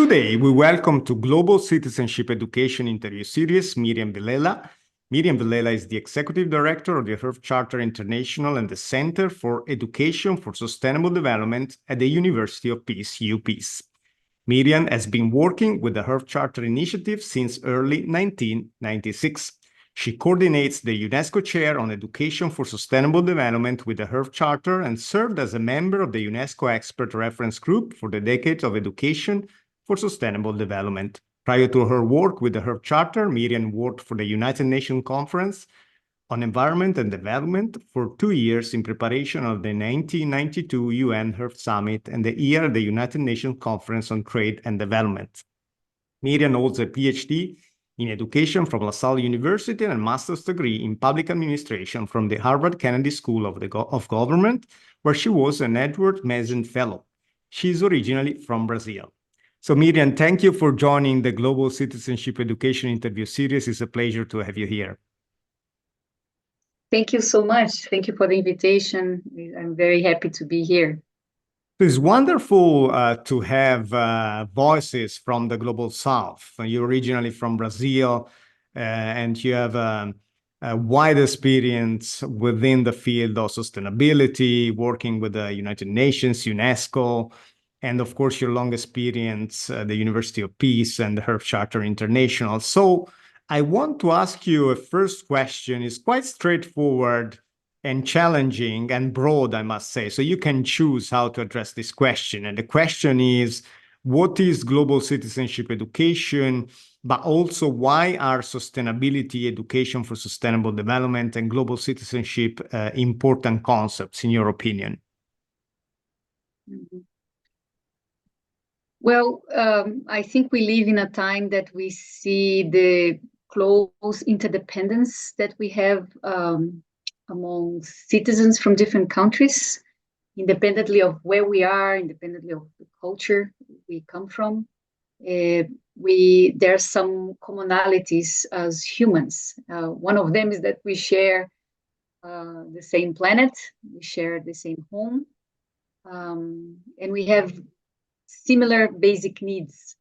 Today, we welcome to Global Citizenship Education Interview Series, Mirian Vilela. Mirian Vilela is the Executive Director of the Earth Charter International and the Center for Education for Sustainable Development at the University of Peace, UPEACE. Mirian has been working with the Earth Charter Initiative since early 1996. She coordinates the UNESCO Chair on Education for Sustainable Development with the Earth Charter and served as a member of the UNESCO Expert Reference Group for the decade of education for sustainable development. Prior to her work with the Earth Charter, Mirian worked for the United Nations Conference on Environment and Development for 2 years in preparation of the 1992 UN Earth Summit and the year the United Nations Conference on Trade and Development. Mirian holds a PhD in education from LaSalle University and a master's degree in public administration from the Harvard Kennedy School of Government, where she was an Edward Mason Fellow. She is originally from Brazil. So Mirian, thank you for joining the Global Citizenship Education Interview Series. It's a pleasure to have you here. Thank you so much. Thank you for the invitation. I'm very happy to be here. It's wonderful to have voices from the Global South. You're originally from Brazil, and you have a wide experience within the field of sustainability, working with the United Nations, UNESCO, and of course, your long experience at the University of Peace and the Earth Charter International. So I want to ask you a first question. It's quite straightforward and challenging and broad, I must say. So you can choose how to address this question. And the question is, what is global citizenship education? But also, why are sustainability, education for sustainable development, and global citizenship important concepts, in your opinion? Mm-hmm. Well, I think we live in a time that we see the close interdependence that we have among citizens from different countries, independently of where we are, independently of the culture we come from. There are some commonalities as humans. One of them is that we share the same planet, we share the same home, and we have similar basic needs,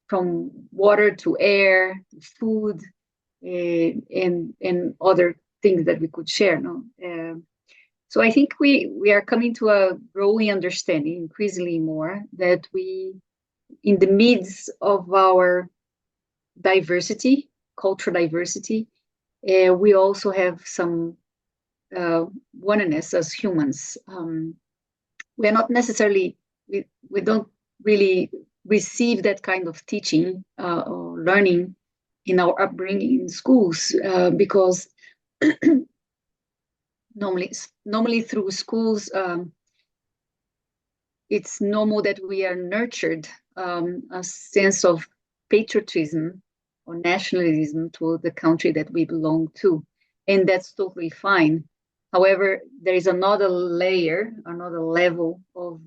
from water to air, to food, and other things that we could share. No? So I think we are coming to a growing understanding, increasingly more, that we, in the midst of our diversity, cultural diversity, we also have some oneness as humans. We are not necessarily, we don't really receive that kind of teaching or learning in our upbringing in schools, because normally through schools, it's normal that we are nurtured a sense of patriotism or nationalism to the country that we belong to, and that's totally fine. However, there is another layer, another level of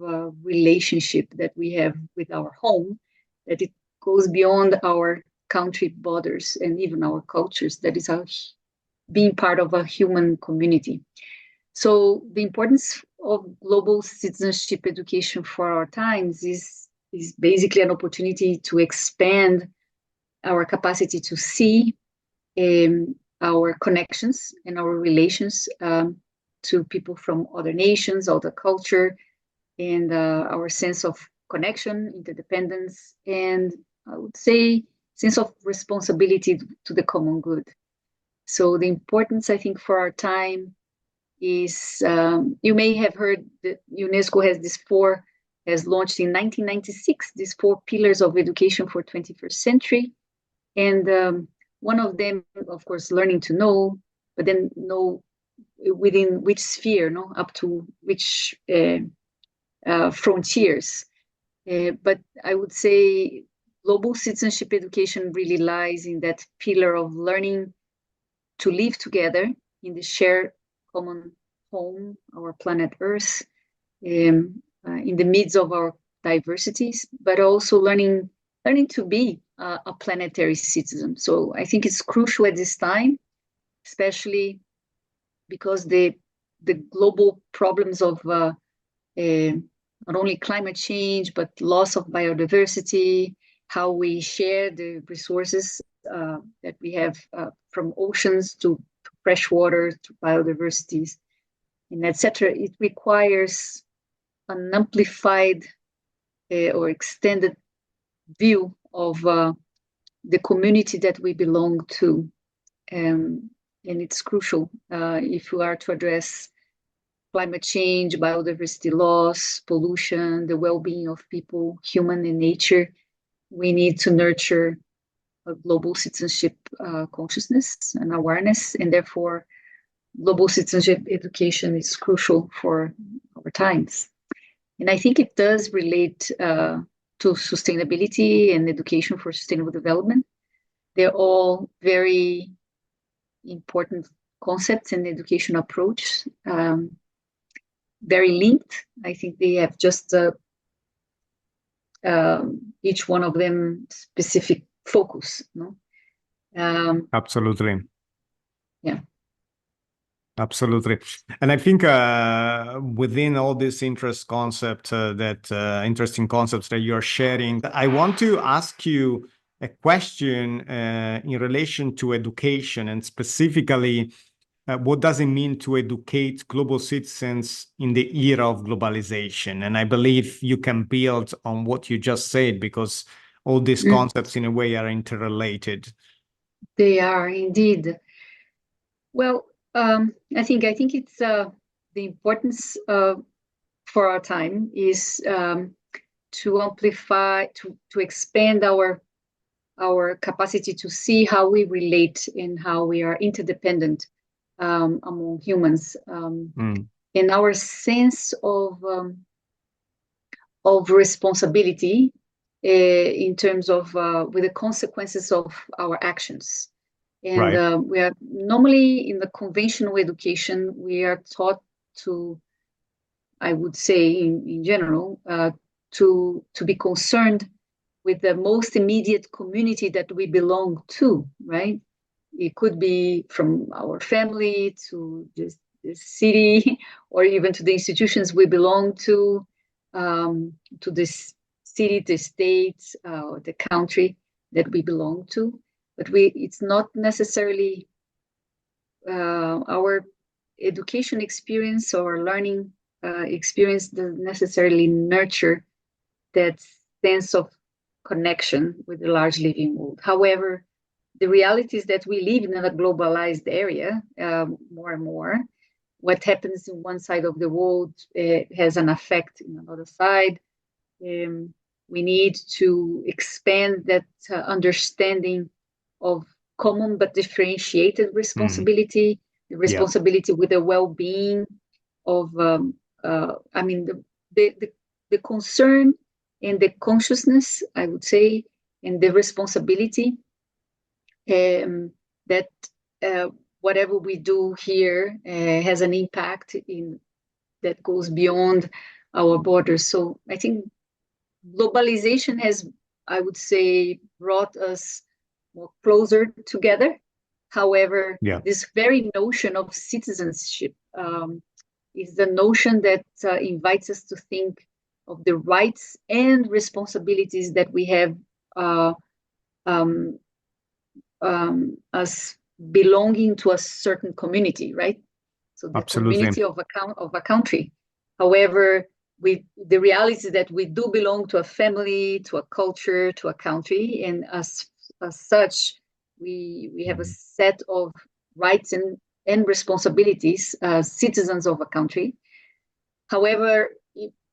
relationship that we have with our home, that it goes beyond our country borders and even our cultures. That is our being part of a human community. So the importance of global citizenship education for our times is basically an opportunity to expand our capacity to see our connections and our relations to people from other nations, other culture, and our sense of connection, interdependence, and I would say sense of responsibility to the common good. So the importance, I think, for our time is, you may have heard that UNESCO has launched in 1996, these 4 pillars of education for 21st century. And one of them, of course, learning to know, but then know within which sphere, no, up to which frontiers. But I would say global citizenship education really lies in that pillar of learning to live together in the shared common home, our planet Earth, in the midst of our diversities, but also learning to be a planetary citizen. So I think it's crucial at this time, especially because the global problems of not only climate change, but loss of biodiversity, how we share the resources that we have from oceans to fresh water, to biodiversities, and etc. It requires an amplified or extended view of the community that we belong to. And it's crucial if we are to address climate change, biodiversity loss, pollution, the well-being of people, human and nature. We need to nurture a global citizenship consciousness and awareness, and therefore global citizenship education is crucial for our times. And I think it does relate to sustainability and education for sustainable development. They're all very important concepts in the education approach, very linked. I think they have just each one of them specific focus. No? Absolutely. Yeah. Absolutely. And I think within all this interesting concepts that you're sharing, I want to ask you a question in relation to education, and specifically, what does it mean to educate global citizens in the era of globalization? And I believe you can build on what you just said, because all these concepts in a way are interrelated. They are indeed. Well, I think it's the importance for our time is to amplify, to expand our capacity to see how we relate and how we are interdependent among humans, and our sense of responsibility in terms of with the consequences of our actions. And right. We are normally in the conventional education, we are taught to, I would say in general, to be concerned with the most immediate community that we belong to, right? It could be from our family to the city, or even to the institutions we belong to this city, the state, the country that we belong to. But it's not necessarily our education experience or learning experience doesn't necessarily nurture that sense of connection with the large living world. However, the reality is that we live in a globalized area more and more. What happens in one side of the world has an effect in another side. We need to expand that understanding of common but differentiated responsibility, the responsibility with the well-being of, the concern and the consciousness, I would say, and the responsibility that whatever we do here has an impact that goes beyond our borders. So I think globalization has, I would say, brought us more closer together. However, this very notion of citizenship is the notion that invites us to think of the rights and responsibilities that we have as belonging to a certain community, right? So the community of a country. However, the reality is that we do belong to a family, to a culture, to a country, and as such, we have a set of rights and responsibilities as citizens of a country. However,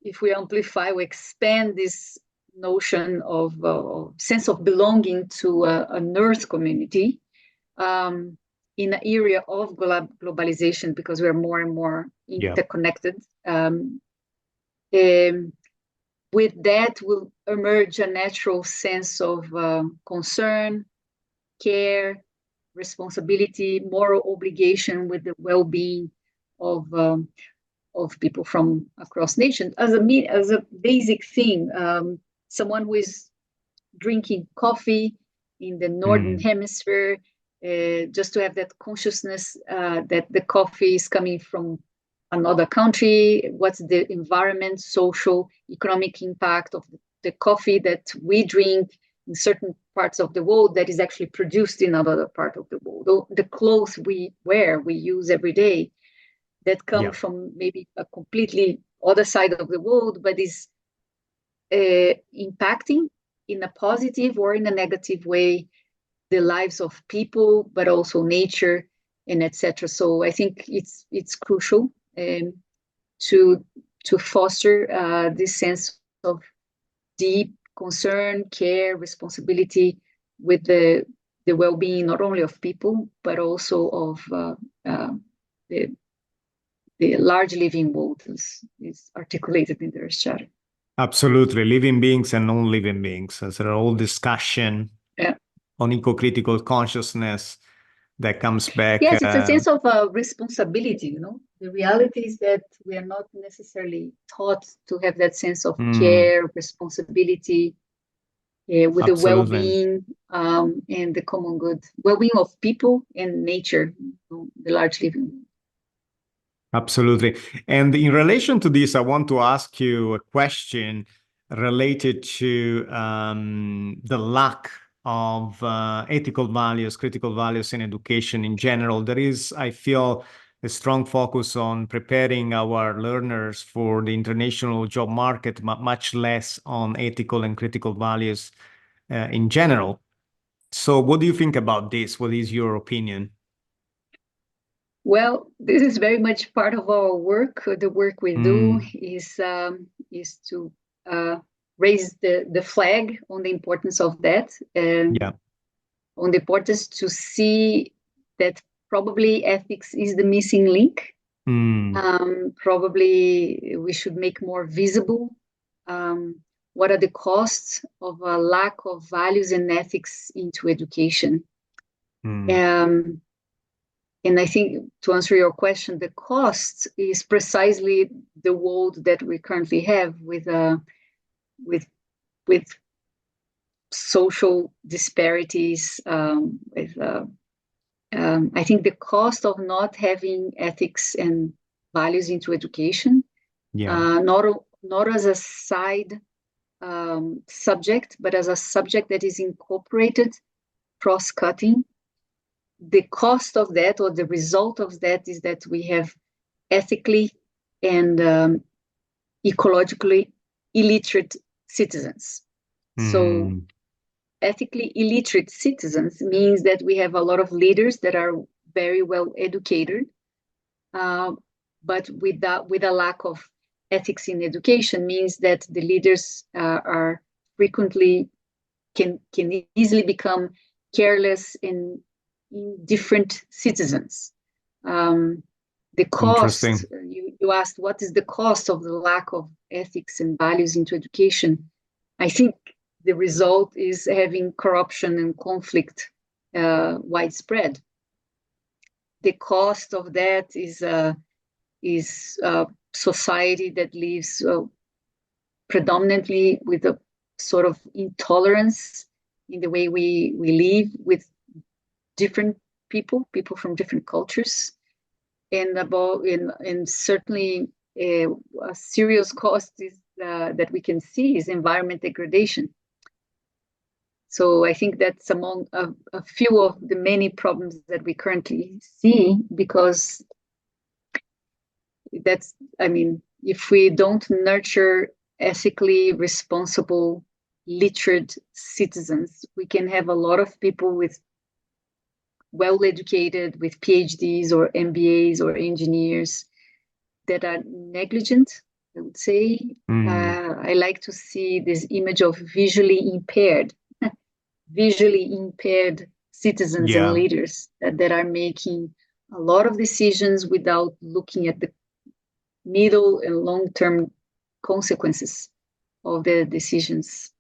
if we amplify, we expand this notion of sense of belonging to an Earth community in an area of globalization, because we're more and more interconnected. With that will emerge a natural sense of concern, care, responsibility, moral obligation with the well-being of people from across nations. As a basic thing, someone who is drinking coffee in the northern hemisphere, just to have that consciousness that the coffee is coming from another country, what's the environment, social, economic impact of the coffee that we drink in certain parts of the world that is actually produced in another part of the world. The clothes we wear, we use every day, that come from maybe a completely other side of the world, but is impacting in a positive or in a negative way the lives of people, but also nature and etc. So I think it's crucial to foster this sense of deep concern, care, responsibility with the well-being not only of people but also of the large living world, as is articulated in the Earth Charter. Absolutely, living beings and non-living beings. As there are all discussion on eco-critical consciousness that comes back. Yes, it's a sense of responsibility, you know. The reality is that we are not necessarily taught to have that sense of care, responsibility with the well-being and the common good, well-being of people and nature, you know, the large living world. Absolutely. And in relation to this, I want to ask you a question related to the lack of ethical values, critical values in education in general. There is, I feel, a strong focus on preparing our learners for the international job market, much less on ethical and critical values in general. So what do you think about this? What is your opinion? Well, this is very much part of our work. The work we do is to raise the flag on the importance of that, on the importance to see that probably ethics is the missing link. Probably we should make more visible what are the costs of a lack of values and ethics into education. And I think, to answer your question, the cost is precisely the world that we currently have with social disparities. I think the cost of not having ethics and values into education, not as a side subject, but as a subject that is incorporated, cross-cutting. The cost of that, or the result of that, is that we have ethically and ecologically illiterate citizens. So ethically illiterate citizens means that we have a lot of leaders that are very well educated, but with a lack of ethics in education means that the leaders are frequently can easily become careless and indifferent citizens. The cost, you asked, what is the cost of the lack of ethics and values into education? I think the result is having corruption and conflict widespread. The cost of that is a society that lives predominantly with a sort of intolerance in the way we live with different people from different cultures, and certainly a serious cost is that we can see is environment degradation. So I think that's among a few of the many problems that we currently see, because that's, I mean, if we don't nurture ethically responsible, literate citizens, we can have a lot of people with well-educated, with PhDs or MBAs or engineers that are negligent, I would say. I like to see this image of visually impaired citizens and leaders that are making a lot of decisions without looking at the middle and long-term consequences of their decisions.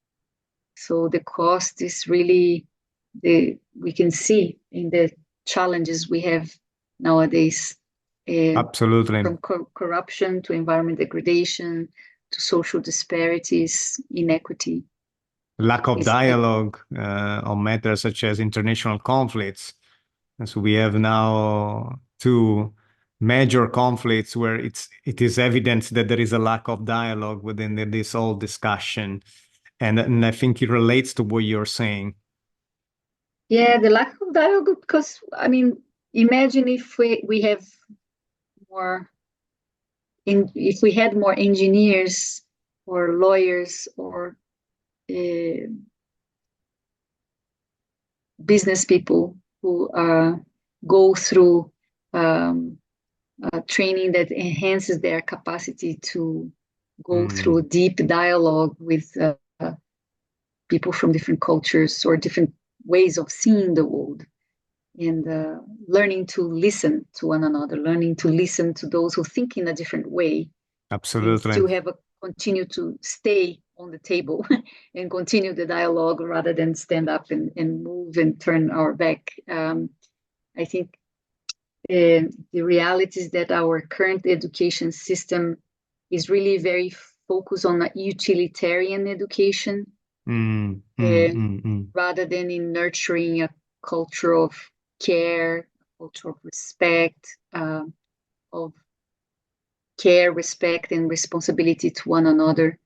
So the cost is really we can see in the challenges we have nowadays. Absolutely. From corruption to environment degradation to social disparities, inequity. Lack of dialogue on matters such as international conflicts. And so we have now two major conflicts where it is evident that there is a lack of dialogue within this whole discussion. And I think it relates to what you're saying. Yeah, the lack of dialogue, because I mean, imagine if we have more if we had more engineers or lawyers or business people who go through training that enhances their capacity to go through deep dialogue with people from different cultures or different ways of seeing the world, and learning to listen to one another, learning to listen to those who think in a different way. Absolutely. To continue to stay on the table and continue the dialogue rather than stand up and move and turn our back. I think the reality is that our current education system is really very focused on a utilitarian education rather than in nurturing a culture of care, a culture of respect, respect, and responsibility to one another.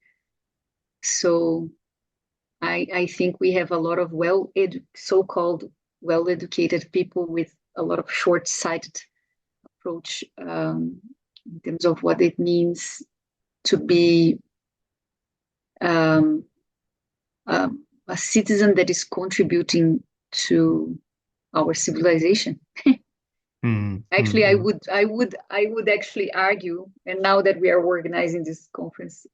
So I think we have a lot of so-called well-educated people with a lot of short-sighted approach in terms of what it means to be a citizen that is contributing to our civilization. Actually, I would actually argue, and now that we are organizing this conference,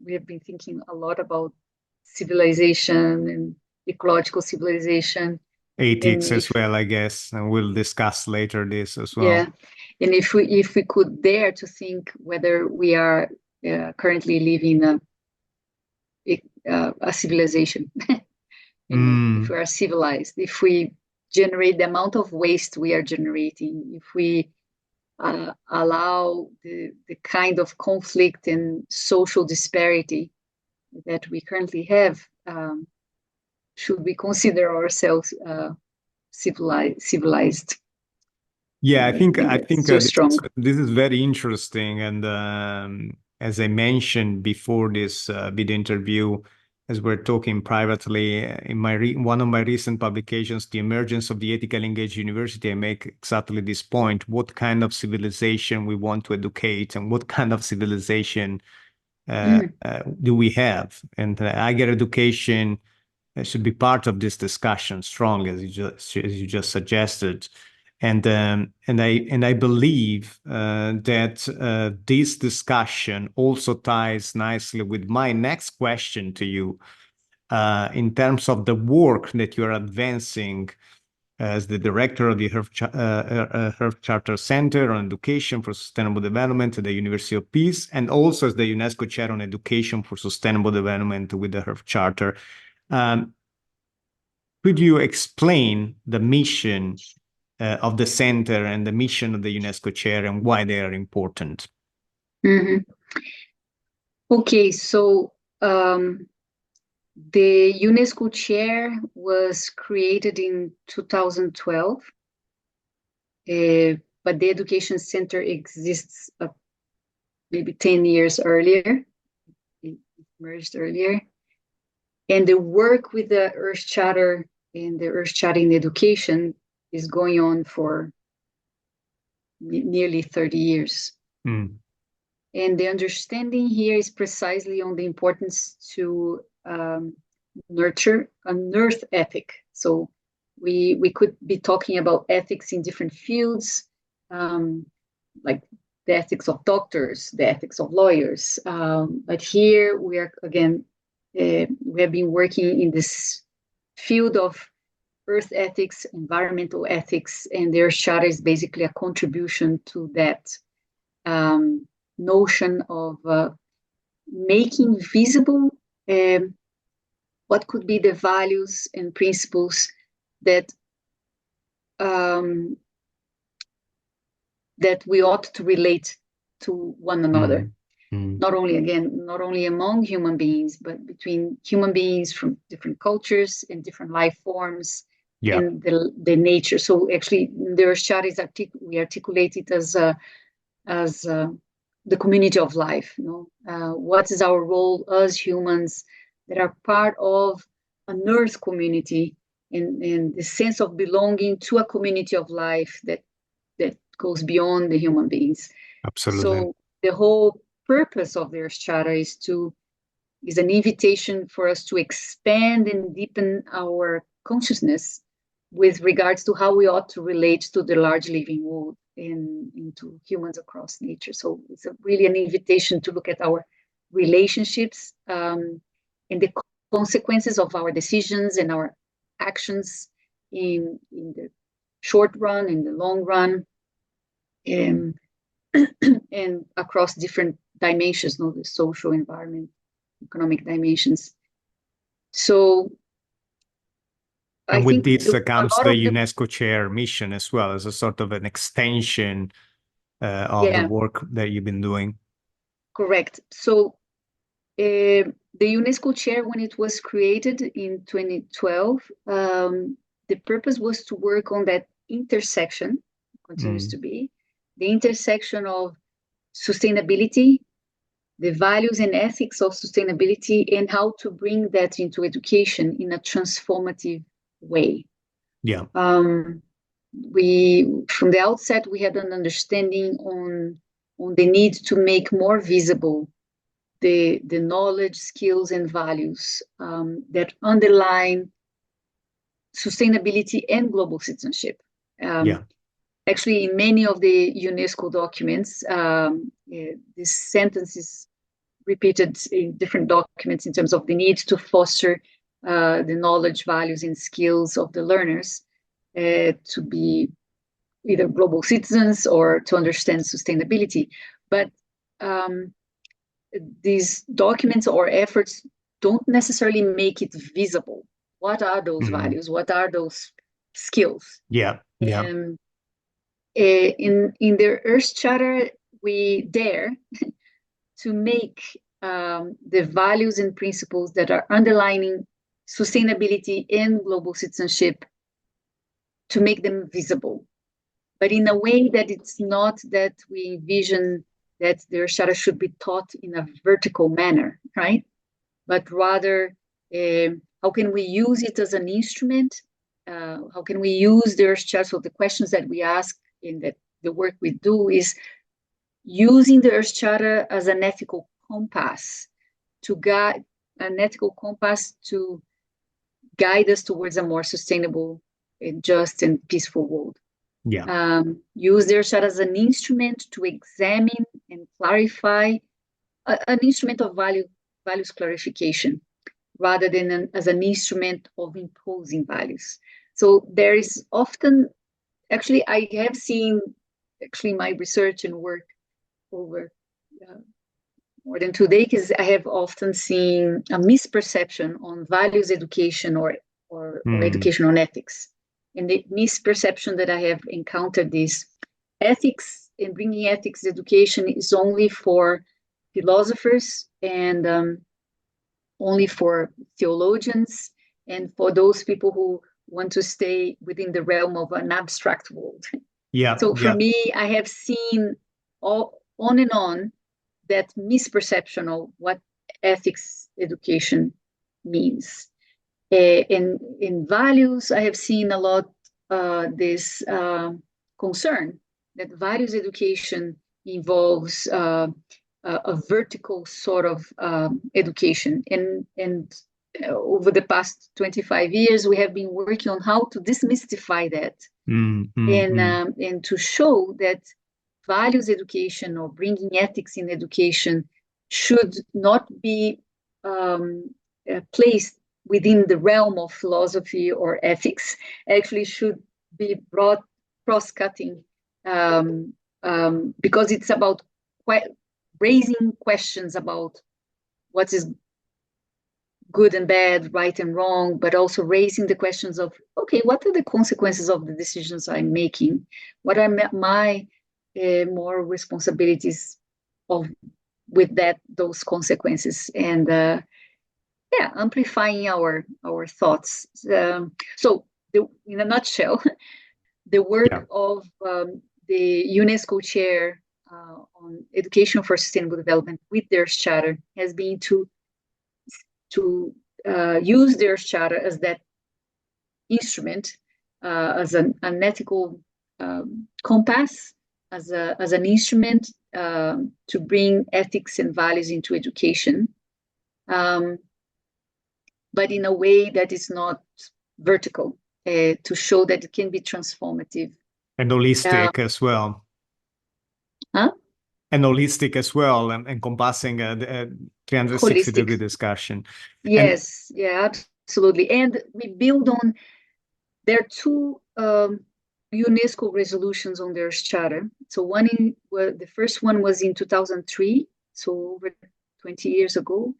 we have been thinking a lot about civilization and ecological civilization. Ethics as well, I guess, and we'll discuss later this as well. Yeah, and if we could dare to think whether we are currently living a civilization, if we are civilized, if we generate the amount of waste we are generating, if we allow the kind of conflict and social disparity that we currently have, should we consider ourselves civilized? Yeah, I think so strong. This is very interesting, and as I mentioned before this video interview, as we're talking privately, in one of my recent publications, The Emergence of the Ethically Engaged University, I make exactly this point: what kind of civilization we want to educate, and what kind of civilization do we have? And higher education should be part of this discussion, strong as you just suggested. And I believe that this discussion also ties nicely with my next question to you, in terms of the work that you're advancing as the director of the Earth Charter Center on Education for Sustainable Development at the University of Peace, and also as the UNESCO Chair on Education for Sustainable Development with the Earth Charter. Could you explain the mission of the center and the mission of the UNESCO Chair and why they are important? Okay, so the UNESCO Chair was created in 2012, but the Education Center exists maybe 10 years earlier. It emerged earlier. And the work with the Earth Charter and the Earth Charter in Education is going on for nearly 30 years. And the understanding here is precisely on the importance to nurture an earth ethic. So we could be talking about ethics in different fields, like the ethics of doctors, the ethics of lawyers. But here we are, again, we have been working in this field of earth ethics, environmental ethics, and their charter is basically a contribution to that notion of making visible what could be the values and principles that that we ought to relate to one another. Not only among human beings, but between human beings from different cultures and different life forms and the nature. So actually, the Earth Charter is we articulate it as as the community of life. What is our role as humans that are part of an earth community, and the sense of belonging to a community of life that goes beyond the human beings. Absolutely. So the whole purpose of the Earth Charter is an invitation for us to expand and deepen our consciousness with regards to how we ought to relate to the large living world and to humans across nature. So it's really an invitation to look at our relationships and the consequences of our decisions and our actions in the short run, in the long run, and across different dimensions, the social, environment, economic dimensions. So and with this comes the UNESCO Chair mission as well, as a sort of an extension of the work that you've been doing. Correct. So the UNESCO Chair, when it was created in 2012, the purpose was to work on that intersection, continues to be, the intersection of sustainability, the values and ethics of sustainability, and how to bring that into education in a transformative way. Yeah. From the outset, we had an understanding on the need to make more visible the knowledge, skills, and values that underline sustainability and global citizenship. Actually, in many of the UNESCO documents, this sentence is repeated in different documents in terms of the need to foster the knowledge, values, and skills of the learners to be either global citizens or to understand sustainability. But these documents or efforts don't necessarily make it visible. What are those values? What are those skills? In the Earth Charter, we dare to make the values and principles that are underlining sustainability and global citizenship, to make them visible, but in a way that it's not that we envision that the Earth Charter should be taught in a vertical manner, right? But rather, how can we use it as an instrument? How can we use the Earth Charter? So the questions that we ask in the work we do is using the Earth Charter as an ethical compass to guide us towards a more sustainable and just and peaceful world. Use the Earth Charter as an instrument to examine and clarify, an instrument of values clarification, rather than as an instrument of imposing values. So there is often, actually, I have seen my research and work over more than 2 decades, I have often seen a misperception on values education or education on ethics. And the misperception that I have encountered is ethics and bringing ethics education is only for philosophers and only for theologians and for those people who want to stay within the realm of an abstract world. So for me, I have seen on and on that misperception of what ethics education means. In values, I have seen a lot this concern that values education involves a vertical sort of education. And over the past 25 years, we have been working on how to demystify that and to show that values education or bringing ethics in education should not be placed within the realm of philosophy or ethics, actually should be brought cross-cutting because it's about raising questions about what is good and bad, right and wrong, but also raising the questions of, okay, what are the consequences of the decisions I'm making? What are my more responsibilities with those consequences? And amplifying our thoughts. So in a nutshell, the work of the UNESCO Chair on education for sustainable development with their charter has been to use their charter as that instrument, as an ethical compass, as an instrument to bring ethics and values into education, but in a way that is not vertical, to show that it can be transformative. And holistic as well. Huh? And holistic as well, and encompassing a 360-degree discussion. Yes, yeah, absolutely. And we build on, there are two UNESCO resolutions on their charter. So the first one was in 2003, so over 20 years ago.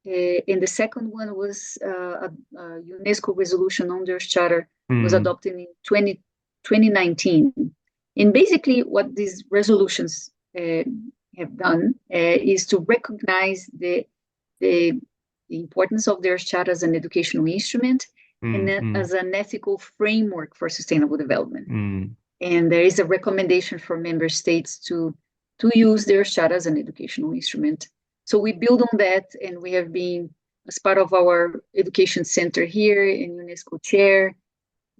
And the second one was a UNESCO resolution on their charter, was adopted in 2019. And basically what these resolutions have done is to recognize the importance of their charter as an educational instrument and as an ethical framework for sustainable development. And there is a recommendation for member states to use their charter as an educational instrument. So we build on that, and we have been, as part of our education center here in UNESCO Chair,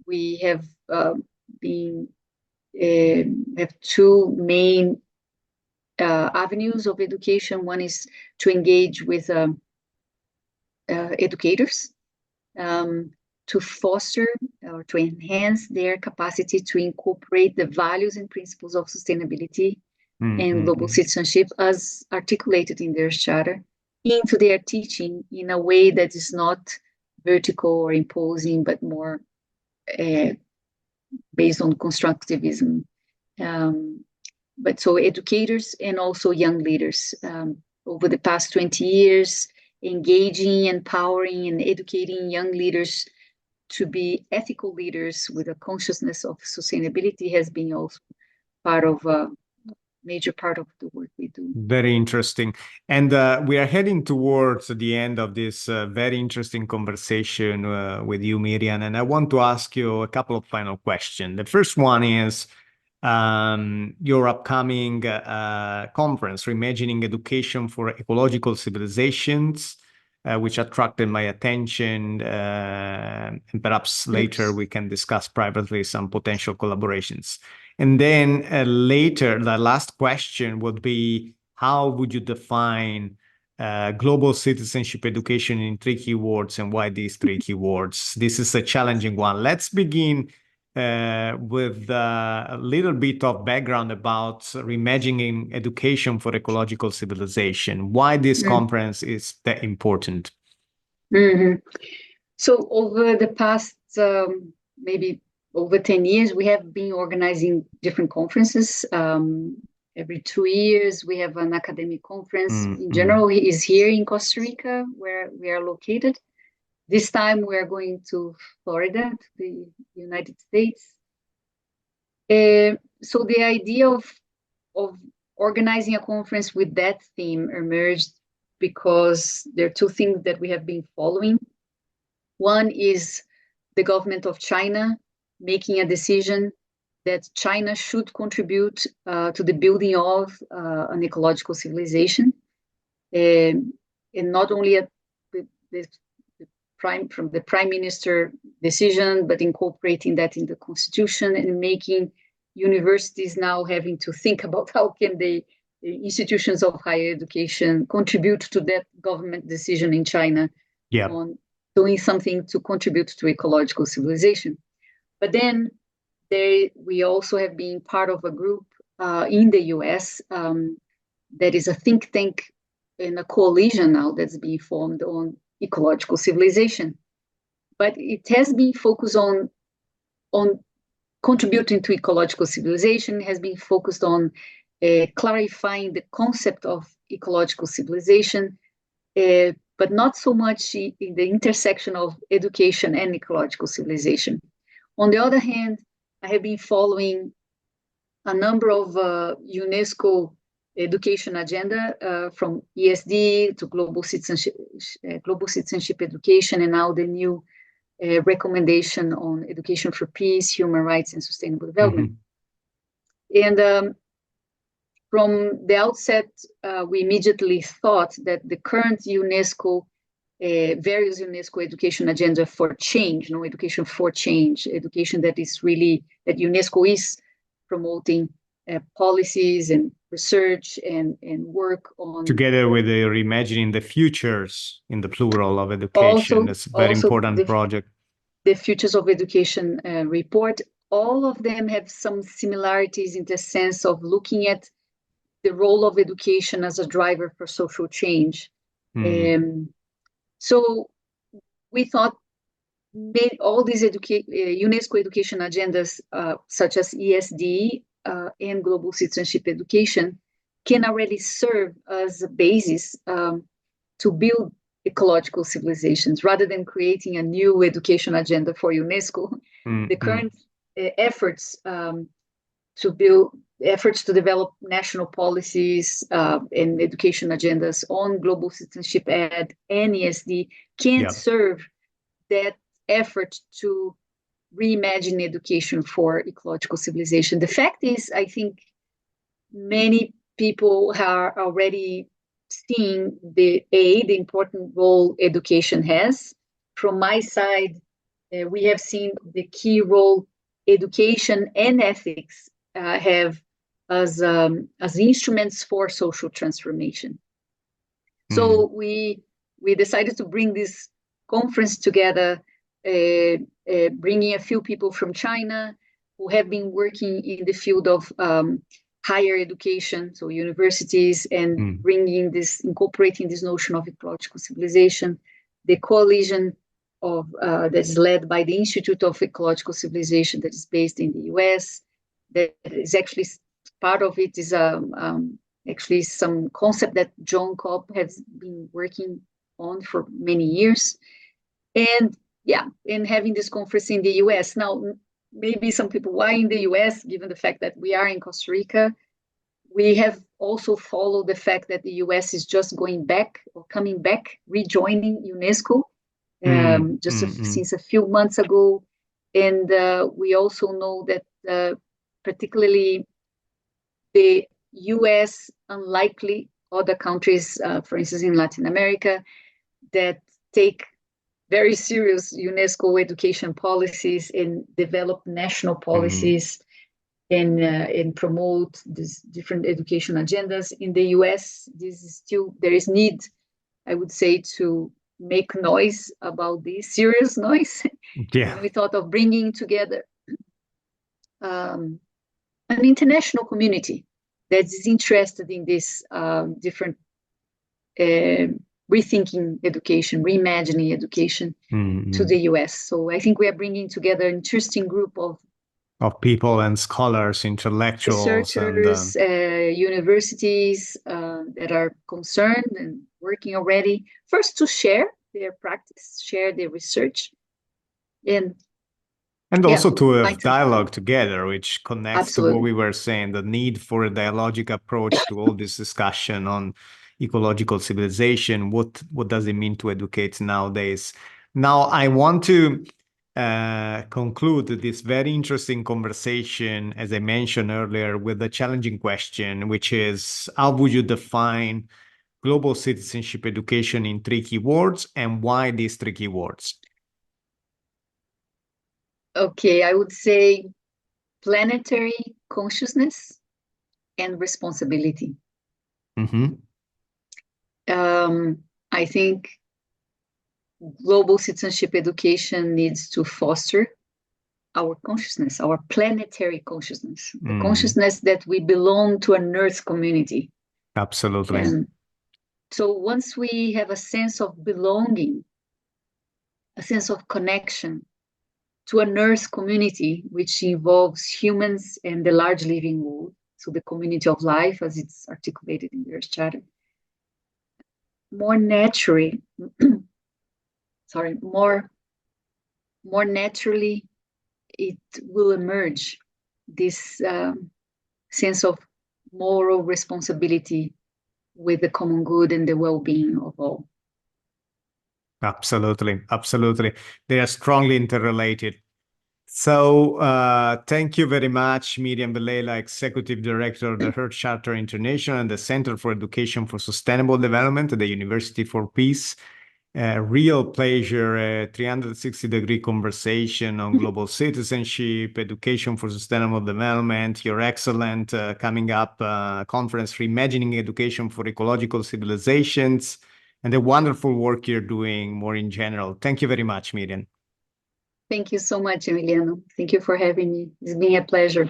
we have have two main avenues of education. One is to engage with educators to foster or to enhance their capacity to incorporate the values and principles of sustainability and global citizenship as articulated in their charter into their teaching in a way that is not vertical or imposing, but more based on constructivism. But so educators and also young leaders over the past 20 years, engaging, empowering, and educating young leaders to be ethical leaders with a consciousness of sustainability has been also part of major part of the work we do. Very interesting. And we are heading towards the end of this very interesting conversation with you, Mirian. And I want to ask you a couple of final questions. The first one is your upcoming conference, Reimagining Education for Ecological Civilizations, which attracted my attention. And perhaps later we can discuss privately some potential collaborations. And then later, the last question would be, how would you define global citizenship education in 3 keywords, and why these 3 keywords? This is a challenging one. Let's begin with a little bit of background about reimagining education for ecological civilization. Why this conference is that important? So over the past maybe over 10 years, we have been organizing different conferences. Every 2 years, we have an academic conference. In general, it is here in Costa Rica, where we are located. This time, we are going to Florida, to the United States. So the idea of organizing a conference with that theme emerged because there are two things that we have been following. One is the government of China making a decision that China should contribute to the building of an ecological civilization, and not only at from the prime minister decision, but incorporating that in the constitution and making universities now having to think about how can the institutions of higher education contribute to that government decision in China on doing something to contribute to ecological civilization. But then we also have been part of a group in the US that is a think tank and a coalition now that's being formed on ecological civilization. But it has been focused on contributing to ecological civilization, has been focused on clarifying the concept of ecological civilization, but not so much in the intersection of education and ecological civilization. On the other hand, I have been following a number of UNESCO education agenda from ESD to global citizenship education, and now the new recommendation on education for peace, human rights, and sustainable development. And from the outset, we immediately thought that the current UNESCO, various UNESCO education agenda for change, education for change, education that is really, that UNESCO is promoting policies and research and work on. Together with the Reimagining the Futures in the plural of education. Also, It's a very important project. The Futures of Education report, all of them have some similarities in the sense of looking at the role of education as a driver for social change. So we thought all these UNESCO education agendas, such as ESD and global citizenship education, can already serve as a basis to build ecological civilizations, rather than creating a new education agenda for UNESCO. The current efforts to develop national policies and education agendas on global citizenship and ESD can serve that effort to reimagine education for ecological civilization. The fact is, I think many people are already seeing the important role education has. From my side, we have seen the key role education and ethics have as instruments for social transformation. So we decided to bring this conference together, bringing a few people from China who have been working in the field of higher education, so universities, and incorporating this notion of ecological civilization. The coalition that's led by the Institute of Ecological Civilization, that is based in the US. That is actually part of it is actually some concept that John Cobb has been working on for many years. And having this conference in the US. Now, maybe some people, why in the US, given the fact that we are in Costa Rica? We have also followed the fact that the US is just coming back, rejoining UNESCO since a few months ago. And we also know that particularly the US, unlikely other countries, for instance, in Latin America, that take very serious UNESCO education policies and develop national policies and promote these different education agendas. In the US, there is need, I would say, to make noise about this, serious noise. And we thought of bringing together an international community that is interested in this different rethinking education, reimagining education to the US. So I think we are bringing together an interesting group of people and scholars, intellectuals, researchers, universities that are concerned and working already, first to share their practice, share their research, and also to have dialogue together, which connects Absolutely. to what we were saying, the need for a dialogic approach to all this discussion on ecological civilization. What does it mean to educate nowadays? Now, I want to conclude this very interesting conversation, as I mentioned earlier, with a challenging question, which is, how would you define global citizenship education in 3 keywords, and why these 3 keywords? Okay, I would say planetary consciousness and responsibility. I think global citizenship education needs to foster our consciousness, our planetary consciousness, the consciousness that we belong to an Earth community. Absolutely. And so once we have a sense of belonging, a sense of connection to an Earth community, which involves humans and the large living world, so the community of life as it's articulated in the Earth Charter, more naturally, it will emerge this sense of moral responsibility with the common good and the well-being of all. Absolutely, absolutely. They are strongly interrelated. So thank you very much, Mirian Vilela, Executive Director of the Earth Charter International and the Center for Education for Sustainable Development at the University for Peace. Real pleasure, 360-degree conversation on global citizenship, education for sustainable development, your excellent coming up conference, Reimagining Education for Ecological Civilizations, and the wonderful work you're doing more in general. Thank you very much, Mirian. Thank you so much, Emiliano. Thank you for having me. It's been a pleasure.